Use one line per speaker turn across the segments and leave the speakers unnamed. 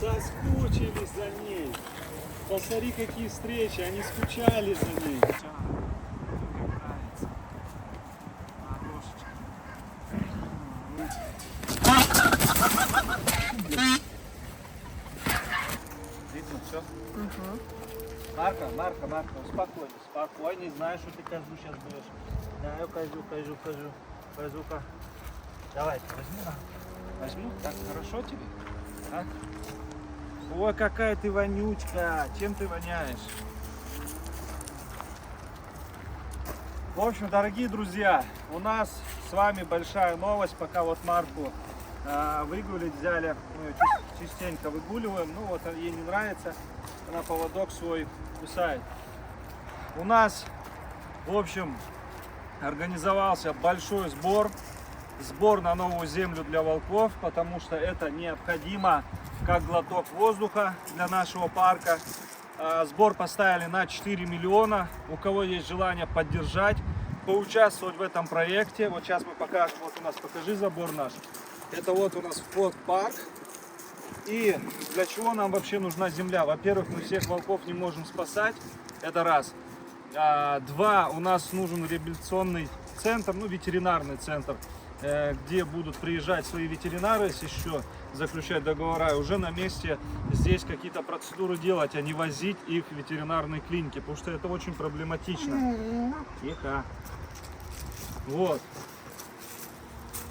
Соскучились за ней. Посмотри, какие встречи, они скучали за ней. Видно все? Марка, спокойнее, знаешь, что ты козу сейчас будешь. Да, козу-ка. Давай, возьму, так хорошо тебе? А? Ой, какая ты вонючка, чем ты воняешь? В общем, дорогие друзья, у нас с вами большая новость, пока вот Марку выгулить взяли, мы ее частенько выгуливаем, ну вот ей не нравится, она поводок свой кусает. У нас, в общем, организовался большой сбор на новую землю для волков, потому что это необходимо как глоток воздуха для нашего парка. Сбор поставили на 4 миллиона. У кого есть желание поддержать, поучаствовать в этом проекте. Вот сейчас мы покажем, вот у нас, покажи забор наш. Это вот у нас вход в парк. И для чего нам вообще нужна земля? Во-первых, мы всех волков не можем спасать, это раз. Два, у нас нужен реабилитационный центр, ну ветеринарный центр, где будут приезжать свои ветеринары, если еще заключать договора, и уже на месте здесь какие-то процедуры делать, а не возить их в ветеринарные клиники, потому что это очень проблематично. Тихо. Вот.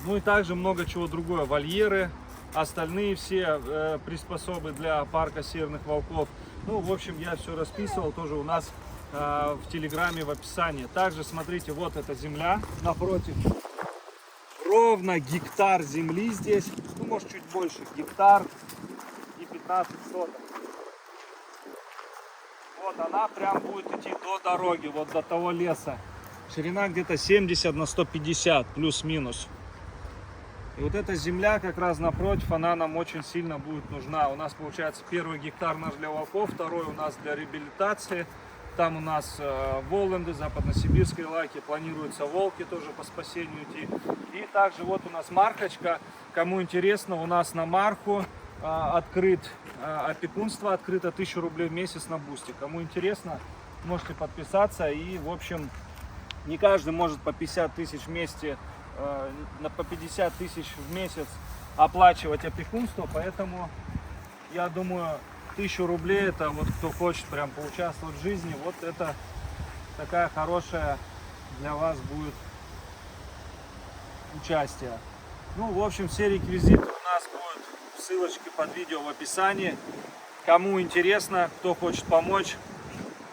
Ну и также много чего другое. Вольеры, остальные все приспособы для парка северных волков. Ну, в общем, я все расписывал тоже у нас в телеграме в описании. Также смотрите, вот эта земля напротив. Ровно гектар земли здесь, ну может чуть больше, гектар и 15 соток. Вот она прям будет идти до дороги, вот до того леса. Ширина где-то 70 на 150, плюс-минус. И вот эта земля как раз напротив, она нам очень сильно будет нужна. У нас получается первый гектар наш для волков, второй у нас для реабилитации. Там у нас Воланды, западносибирские лайки, планируются волки тоже по спасению идти. И также вот у нас маркочка. Кому интересно, у нас на марку открыт опекунство, открыто 1000 рублей в месяц на бусте. Кому интересно, можете подписаться. И в общем, не каждый может по 50 тысяч вместе, по 50 тысяч в месяц оплачивать опекунство. Поэтому я думаю, 1000 рублей, это вот кто хочет прям поучаствовать в жизни, вот это такая хорошая для вас будет участие. Ну, в общем, все реквизиты у нас будут в ссылочке под видео в описании. Кому интересно, кто хочет помочь,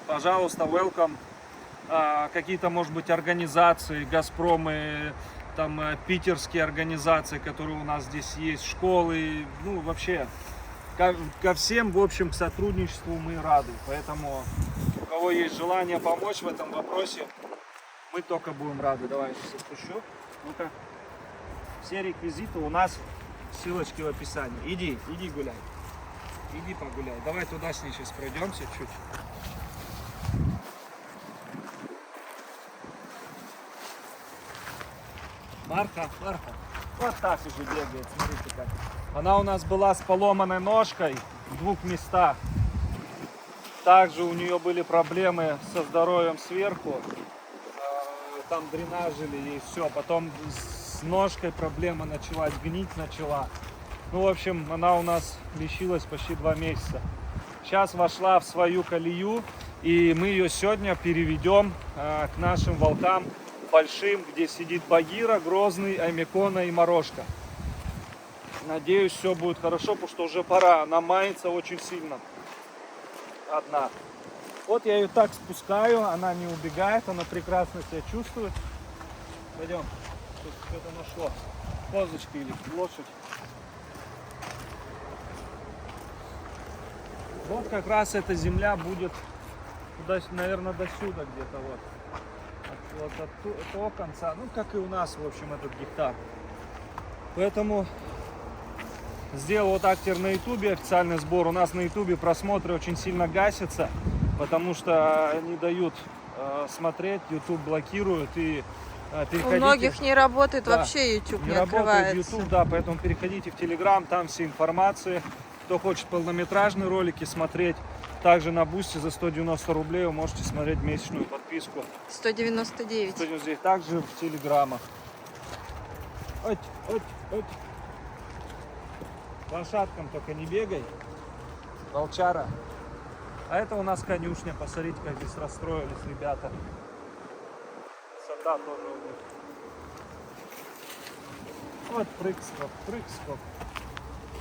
пожалуйста, welcome. Какие-то, может быть, организации, Газпромы, там питерские организации, которые у нас здесь есть, школы, ну, вообще ко всем, в общем, к сотрудничеству мы рады. Поэтому, у кого есть желание помочь в этом вопросе, мы только будем рады. Давай я сейчас отпущу. Ну-ка. Все реквизиты у нас, ссылочки в описании. Иди гуляй. Иди погуляй. Давай туда с ней сейчас пройдемся чуть. Марка. Вот так уже бегает, смотрите как. Она у нас была с поломанной ножкой в 2 местах. Также у нее были проблемы со здоровьем сверху. Там дренажили ей все. Потом с ножкой проблема началась, гнить начала. Ну, в общем, она у нас лечилась почти 2 месяца. Сейчас вошла в свою колею. И мы ее сегодня переведем к нашим волкам большим, где сидит Багира, Грозный, Аймекона и Морошка. Надеюсь, все будет хорошо, потому что уже пора. Она мается очень сильно. Одна. Вот я ее так спускаю, она не убегает, она прекрасно себя чувствует. Пойдем. Тут что-то нашло. Козочка или лошадь. Вот как раз эта земля будет, наверное, до сюда где-то вот. Вот от того конца, ну как и у нас, в общем, этот гектар. Поэтому сделал вот так теперь на ютубе официальный сбор. У нас на ютубе просмотры очень сильно гасятся, потому что не дают смотреть, YouTube блокируют и переходите. У
многих не работает, да, вообще YouTube не открывается.
Работает YouTube, да, поэтому переходите в Telegram, там все информации. Кто хочет полнометражные ролики смотреть, также на Бусти за 190 рублей вы можете смотреть месячную подписку.
199.
199. Также в телеграммах. Оть. Лошадкам только не бегай. Волчара. А это у нас конюшня. Посмотрите, как здесь расстроились ребята. Красота тоже у них. Вот прыг-скок.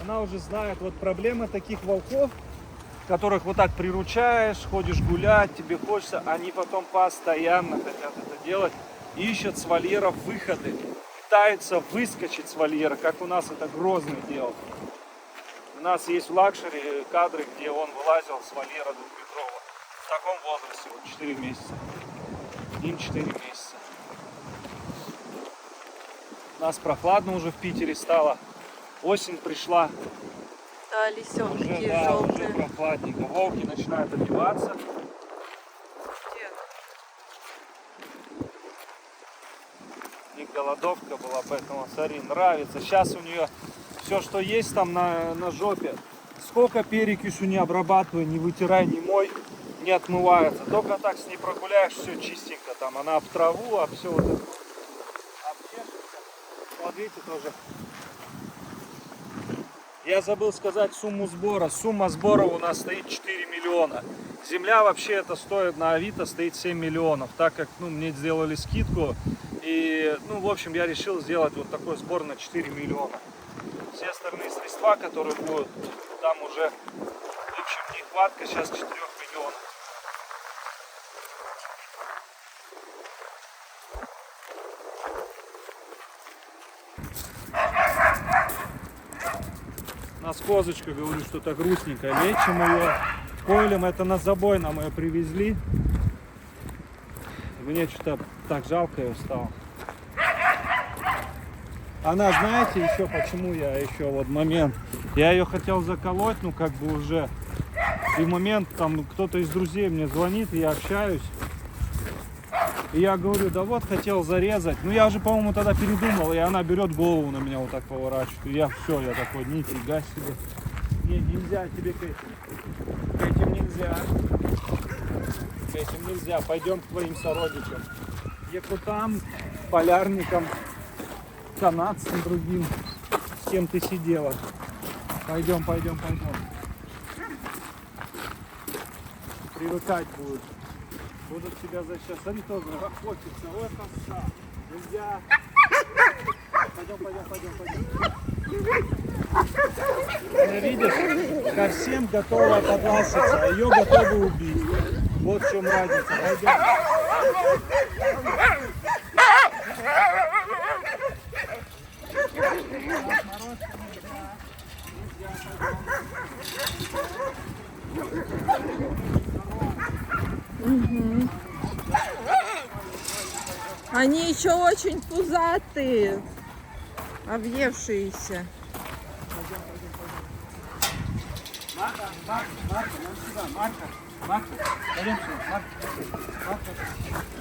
Она уже знает. Вот проблема таких волков, которых вот так приручаешь, ходишь гулять, тебе хочется, они потом постоянно хотят это делать, ищут с вольеров выходы, пытаются выскочить с вольера, как у нас это Грозный делал. У нас есть в лакшери кадры, где он вылазил с вольера двухметрового. В таком возрасте, вот 4 месяца. Им 4 месяца. У нас прохладно уже в Питере стало. Осень пришла.
Да, лисенки
Уже, да,
желтые.
уже прохладненько. Волки начинают одеваться. И голодовка была, поэтому, смотри, нравится. Сейчас у нее все, что есть там на жопе. Сколько перекисью не обрабатывай, не вытирай, не мой, не отмывается. Только так с ней прогуляешь, все чистенько. Там она в траву, а все вот это. Обчешется. Вот видите тоже. Я забыл сказать сумму сбора. Сумма сбора у нас стоит 4 миллиона. Земля вообще это стоит на Авито, стоит 7 миллионов. Так как мне сделали скидку. И, в общем, я решил сделать вот такой сбор на 4 миллиона. Все остальные средства, которые будут, там уже, в общем, нехватка сейчас 4 миллионов. У нас козочка, говорю, что-то грустненькое. Лечим ее, койлем. Это на забой нам ее привезли. Мне что-то так жалко ее стало. Она, знаете, еще почему я еще вот момент. Я ее хотел заколоть, как бы уже. И в момент там кто-то из друзей мне звонит, и я общаюсь. И я говорю, да вот хотел зарезать. Я уже, по-моему, тогда передумал, и она берет голову на меня вот так поворачивает. И я такой, нифига себе. Не, нельзя тебе к этим. К этим нельзя. К этим нельзя. Пойдем к твоим сородичам. Якутам, полярникам, канадцам другим, с кем ты сидела. Пойдем. Привыкать будут. Будут тебя защищать. Смотри, тоже охотиться. Ой, коса. Нельзя. Пойдем. Она, видишь, ко всем готова подласиться, а ее готовы убить. Вот в чем разница. Пойдем.
Угу. Они еще очень пузатые, объевшиеся.
Марка, пойдем сюда.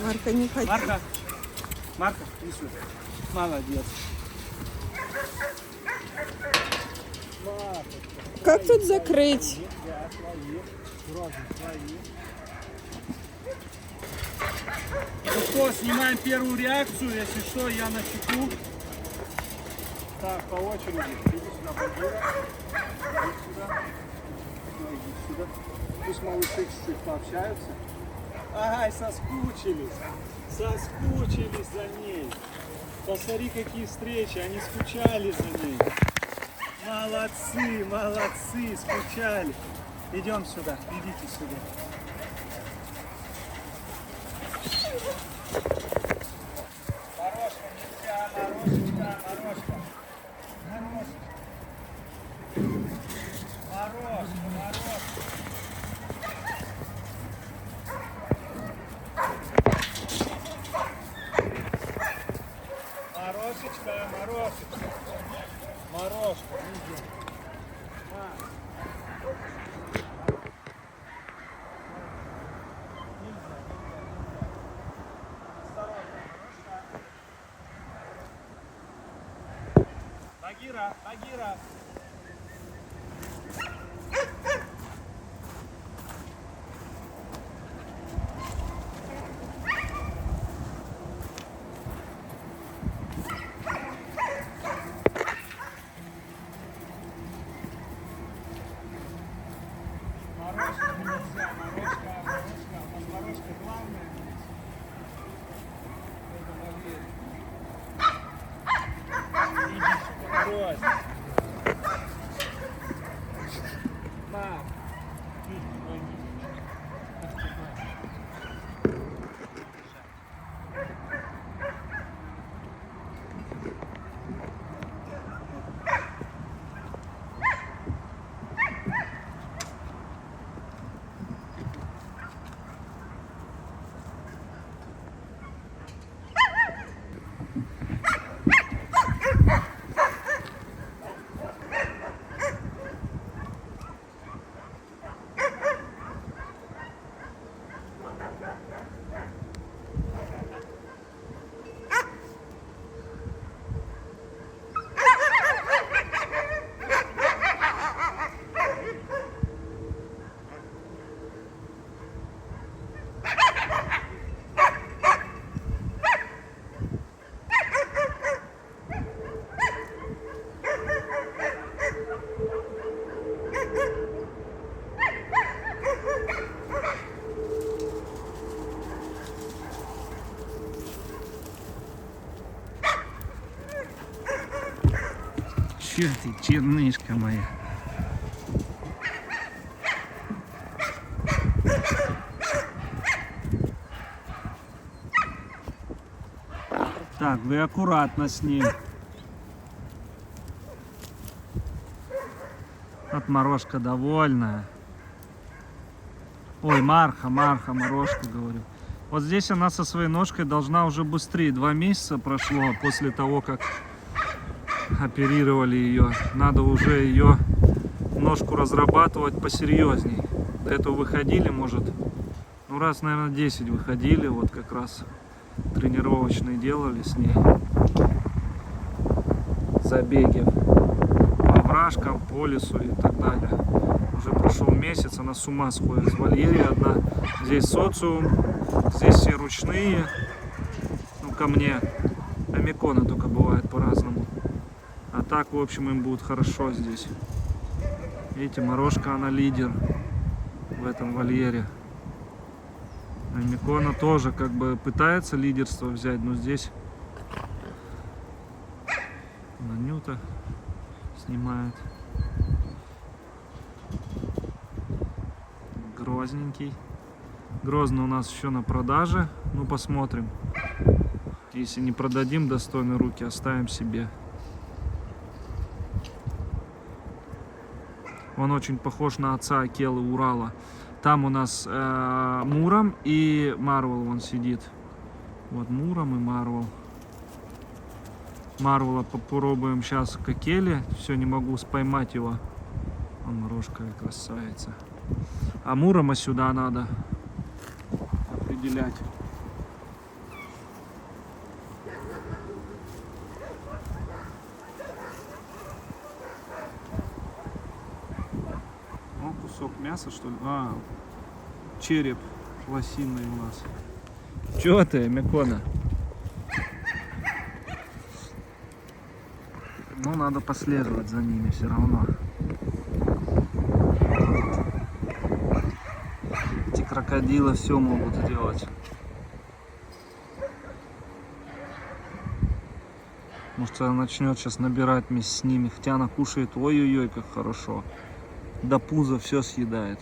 Марка не хочет.
Марка, иди сюда. Молодец.
Как тут закрыть?
Ну что, снимаем первую реакцию, если что, я на чеку. Так, по очереди. Иди сюда, Багира. Иди сюда. Пусть малыши чуть-чуть пообщаются. Ай, соскучились за ней. Посмотри, какие встречи, они скучали за ней. Молодцы, скучали. Идем сюда, идите сюда. Морошка нельзя, Морошка. Морошка, идем. Багира. Мам. Чё ты, чернышка моя? Так, вы аккуратно с ним. Вот Морошка довольная. Ой, Марха, Морошка, говорю. Вот здесь она со своей ножкой должна уже быстрее. 2 месяца прошло после того, как оперировали ее. Надо уже ее ножку разрабатывать посерьезней. До этого выходили, может, ну раз, наверное, 10 выходили. Вот как раз тренировочные делали с ней. Забеги по овражкам, по лесу и так далее. Уже прошел месяц, она с ума сходит. В вольере одна. Здесь социум, здесь все ручные. Ну, ко мне. А Микона только бывает по-разному. А так, в общем, им будет хорошо здесь. Видите, Морошка, она лидер в этом вольере. А Микона тоже как бы пытается лидерство взять, но здесь Нанюта снимает. Грозненький. Грозный у нас еще на продаже. Ну, посмотрим. Если не продадим достойные руки, оставим себе. Он очень похож на отца Акелы Урала. Там у нас Муром и Марвел он сидит. Вот Муром и Марвел. Марвела попробуем сейчас к Акеле. Все, не могу поймать его. Он Морошка и красавица. А Мурома сюда надо определять. Кусок мяса, что ли? А, череп лосиный у нас. Чего ты, Микона? Ну, надо послеживать за ними все равно. Эти крокодилы все могут сделать. Может, она начнет сейчас набирать вместе с ними. Хотя она кушает, ой-ой-ой, как хорошо. До пуза все съедает.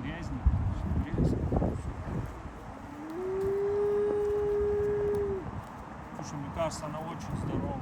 Грязь. Слушай, мне кажется, она очень здорова.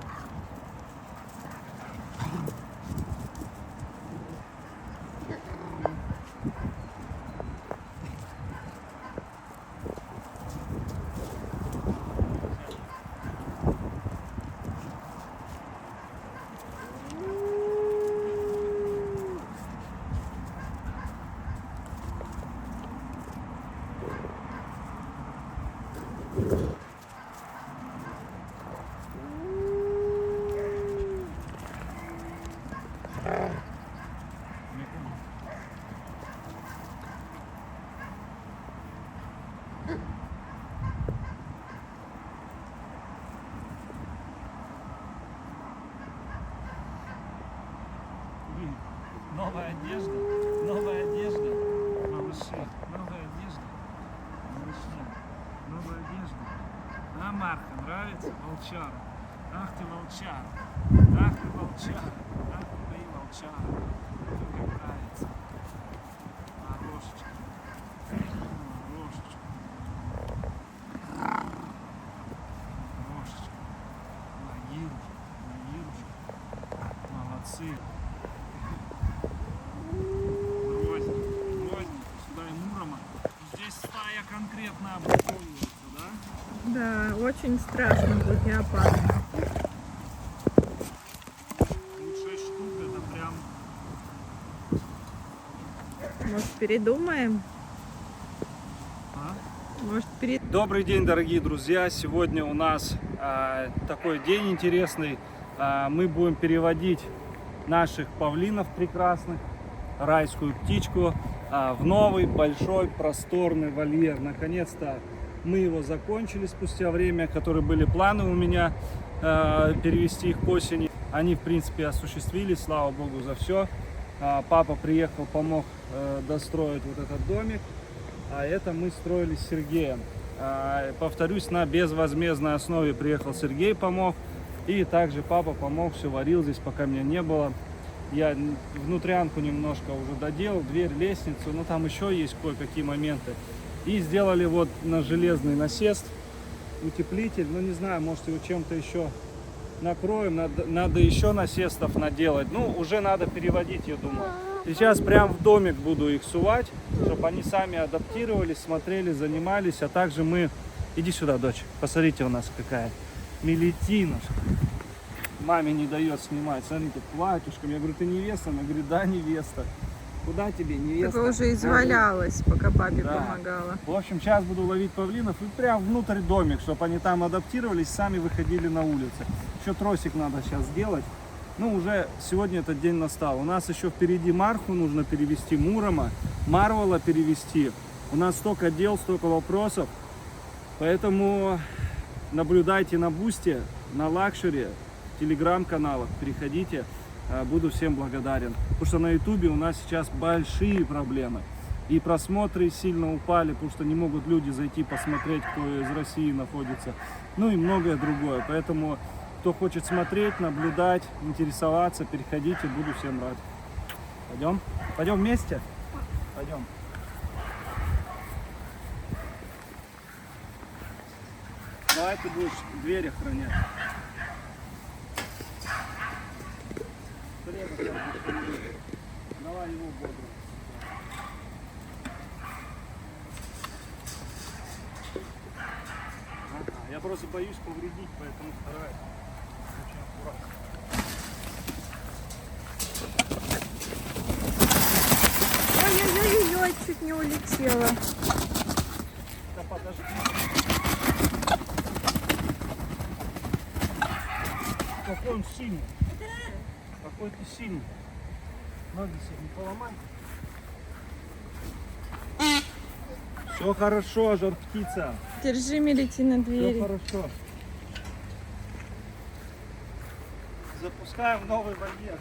Новая одежда, малыши, новая одежда. А, Марка, нравится? Волчара. Ах ты волчара. Ах ты волчара. Ах ты волчара. Как нравится. Морошечка. Морошечка. Морошечка. Лагирушка. Лагирушка. Молодцы. Грозненько. Грозненько. Сюда и Мурома. Здесь стая конкретно образовывается, да?
Да, очень страшно будет, и опасно.
Тут 6 штук, это прям...
Может, передумаем?
А?
Может,
Добрый день, дорогие друзья! Сегодня у нас такой день интересный. Мы будем переводить наших павлинов прекрасных, райскую птичку, в новый большой просторный вольер. Наконец-то мы его закончили спустя время, которые были планы у меня перевести их к осени. Они, в принципе, осуществились, слава богу, за все. Папа приехал, помог достроить вот этот домик. А это мы строили с Сергеем. Повторюсь, на безвозмездной основе приехал Сергей, помог. И также папа помог, все варил здесь, пока меня не было. Я внутрянку немножко уже доделал, дверь, лестницу, но там еще есть кое-какие моменты. И сделали вот на железный насест, утеплитель. Ну, не знаю, может, его чем-то еще накроем. Надо еще насестов наделать. Ну, уже надо переводить, я думаю. Сейчас прям в домик буду их сувать, чтобы они сами адаптировались, смотрели, занимались. А также мы... Иди сюда, дочь. Посмотрите, у нас какая мелетинушка. Маме не дает снимать. Смотрите, платьюшком. Я говорю, ты невеста? Она говорит, да, невеста. Куда тебе, невеста?
только уже извалялась, пока папе
Да.
помогала.
В общем, сейчас буду ловить павлинов и прям внутрь домик, чтобы они там адаптировались, сами выходили на улицы. Еще тросик надо сейчас сделать. Ну, уже сегодня этот день настал. У нас еще впереди Марху нужно перевести, Мурома, Марвела перевести. У нас столько дел, столько вопросов. Поэтому наблюдайте на Бусте, на Лакшери, телеграм-каналах, переходите. Буду всем благодарен. Потому что на ютубе у нас сейчас большие проблемы. И просмотры сильно упали, потому что не могут люди зайти посмотреть, кто из России находится. Ну и многое другое. Поэтому, кто хочет смотреть, наблюдать, интересоваться, переходите, буду всем рад. Пойдем? Пойдем вместе? Пойдем. Давай ты будешь дверь охранять. Давай его бодро. Я просто боюсь повредить, поэтому стараюсь. Очень аккуратно.
Ой-ой-ой, чуть не улетела.
Да подожди. Какой он сильный. Какой ты сильный. Ноги себе не поломай. Все хорошо, жар птица.
Держи, Мелети, на
Все
двери.
хорошо. Запускаем новый вольер.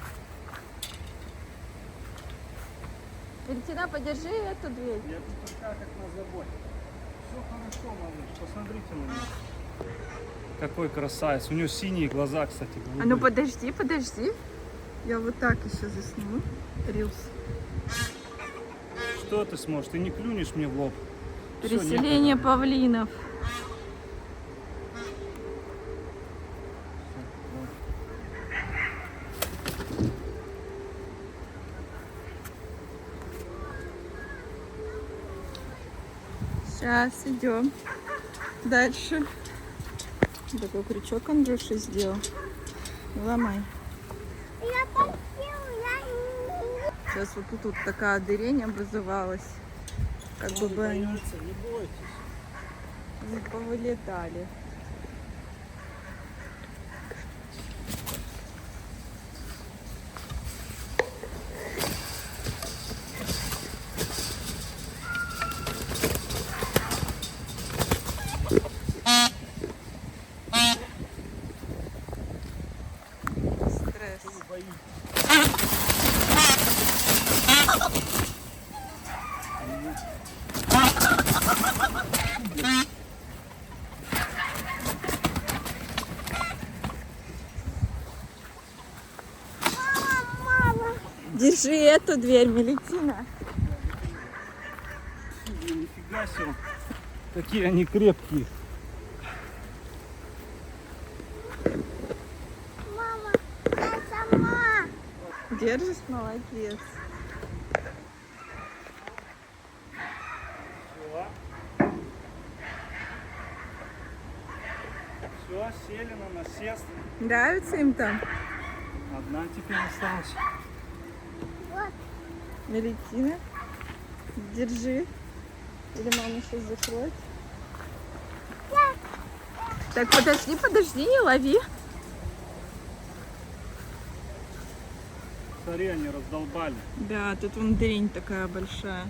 Мелетина, подержи эту дверь.
Я тут как на заботе. Все хорошо, малыш. Посмотрите на меня. Какой красавец. У него синие глаза, кстати.
А ну подожди, подожди. Я вот так еще засниму. Рилс.
Что ты сможешь? Ты не клюнешь мне в лоб. Всё,
Переселение
некогда.
павлинов. Сейчас идем дальше. Такой крючок Андрюша сделал. Ломай. Сейчас вот тут такая дырень образовалась. Как бы они
Не бойтесь.
не повылетали. Стресс.
Вы боитесь.
Держи эту дверь, Мелитина.
Нифига себе. Какие они крепкие.
Мама, я сама.
Держишь, молодец.
Все, сели на насест.
Нравится им там?
Одна теперь осталась.
Вот.
Мелитина, держи. Или мама сейчас закроет. Так, подожди, не лови.
Смотри, они раздолбали.
Да, тут вон дрень такая большая.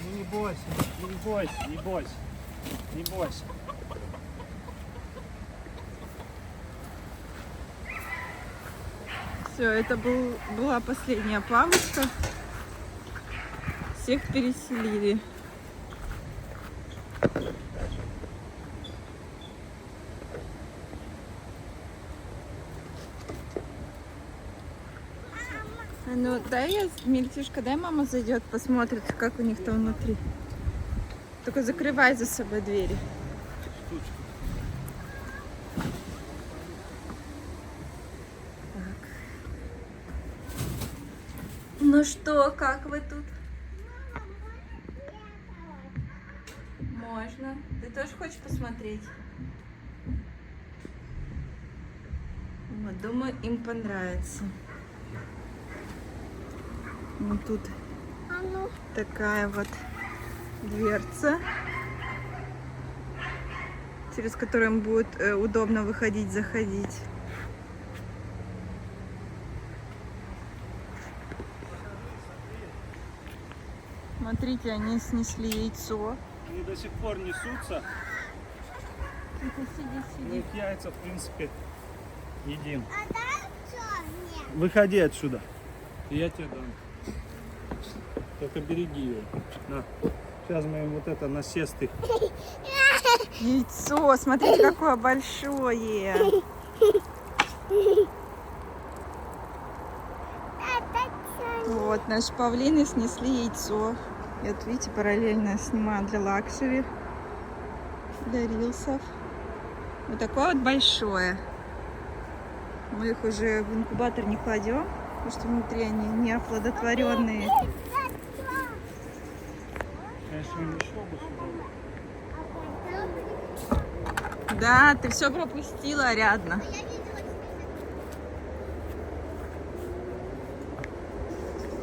Ну не бойся, не бойся, не бойся, не бойся.
Все, это была последняя павочка. Всех переселили. А ну, Мельтишка, дай мама зайдет, посмотрит, как у них там внутри. Только закрывай за собой двери.
Штучка.
Ну что, как вы тут? Можно. Ты тоже хочешь посмотреть? Вот, думаю, им понравится. Вот тут
А ну,
такая вот дверца, через которую им будет удобно выходить, заходить. Смотрите, они снесли яйцо.
Они до сих пор несутся. Мы их яйца, в принципе, едим.
а дай что мне?
Выходи отсюда. И я тебе дам. Только береги ее. На. Сейчас мы им вот это насесты.
Яйцо, смотрите, какое большое.
Это что?
Вот, наши павлины снесли яйцо. И вот видите, параллельно снимаю для лакшери, для рилсов. Вот такое вот большое. Мы их уже в инкубатор не кладем, потому что внутри они не оплодотворенные.
Конечно, им еще бы сюда.
Да, ты все пропустила, Ариадна.
Я видела